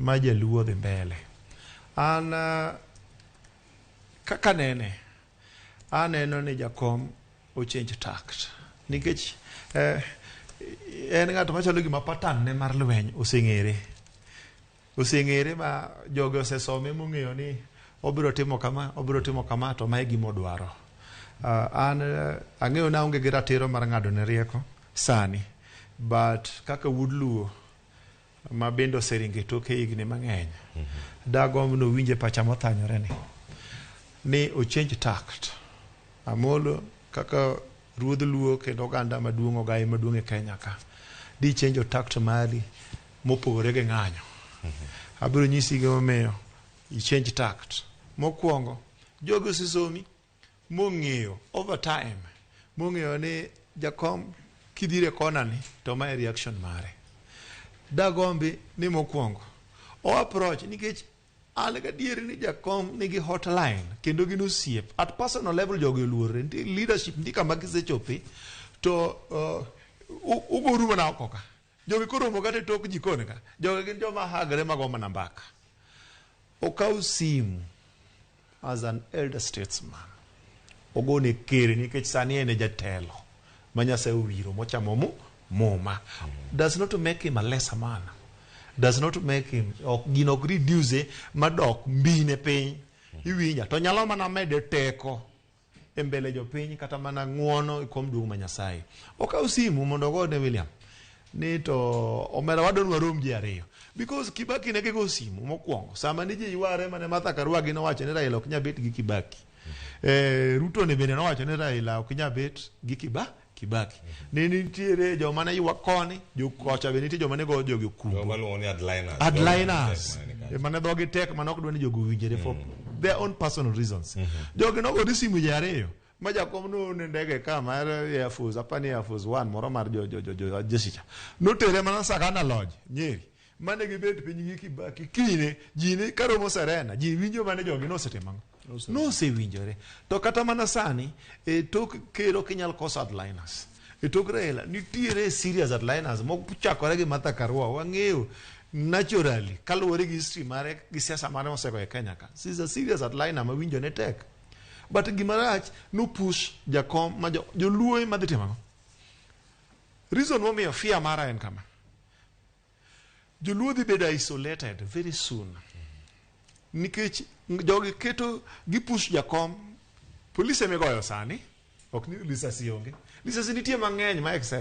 ma joluo dhi mbele. An kaka aneno ni Jakom o change tact nikech en ng'at machalo gima patan ne mar lweny oseng'ere ma jogo osesome mong'eyo ni obiro timo kama to mae gima odwaro. An ang'eyo na onge gi ratiro mar ng'ado ne rieko sani, but kaka wuod luo ma bende oseringo e toke higni mang'eny, dagomb no winje pacha mothanyore ni o change tact. Amolo kaka ruodh luo kendo oganda maduong' ogaye maduong' e Kenya ka di change tact mali mopogore gi ng'anyo. Abiro nyisi gimomiyo i change tact. Mokwongo, jogo osesomi mong'eyo over time, mong'eyo ni Jakom kidhire kona ni to mae reaction mare. Dagombi ni mokwongo o approach nikech an gadieri ni Jakom nigi hotline kendo gin osiep at personal level. Jogo oluore nti leadership ndi kama gisechopi to ugoru mana oko ka. Jogi koromo kata tok jikone ka. Jogi gin joma hagre magoma na mbaka. Okaw simu as an elder statesman. Ogone kere nikech sani ene jatelo manyase owiro mochamo moma. Does not make him a lesser man. Does not make him ginok reduce madok mbine piny iwinya to nyalo mana mede teko e mbele jopiny kata mana ng'uono kuom duong' ma Nyasaye. Okaw simu mondo ogone William ni to omera wadon warom ji ariyo because Kibaki ne go simu mokwongo sama ni ji yware mane Martha Karua gi nowacho ni Raila ok nyabet gi Kibaki. Ruto ne bende nowacho ni Raila ok nyabet gi Kibaki. Ne nitiere joma ne ywak koni, jokocha bende nitie joma ne go jogi kubo. Joma luongo ni headliners. Mane dhogi tek mane ok dwani jogo winjere for their own personal reasons. Jogi nogo di simu ji ariyo. Ma Jakom no ne ndege ka mar Air Force, apani Air Force 1 moro mar jesicha. Notere mana Sakana Lodge, Nyeri. Mane gibet piny gi Kibaki kine ji ne karomo Serena, ji winjo mane jogi nosetimo. No se winjore. To kata mana sani tok kero kinyal koso headliners. Tok Raila nitiere serious headliners mochakore gi Martha Karua. Wang'eyo naturally kaluwore gi history mare gi siasa mare mosego e Kenya ka. She's a serious headliner ma winjo ne tek. But gimarach no push Jakom ma joluo ma dhi timo. Reason momiyo fear mara en kama. Joluo dhi bedo isolated very soon. Nikech jogi keto gipush Jakom. Polisi emegoyo sani ok ni lisasi onge. Lisasi nitie mang'eny ma excess.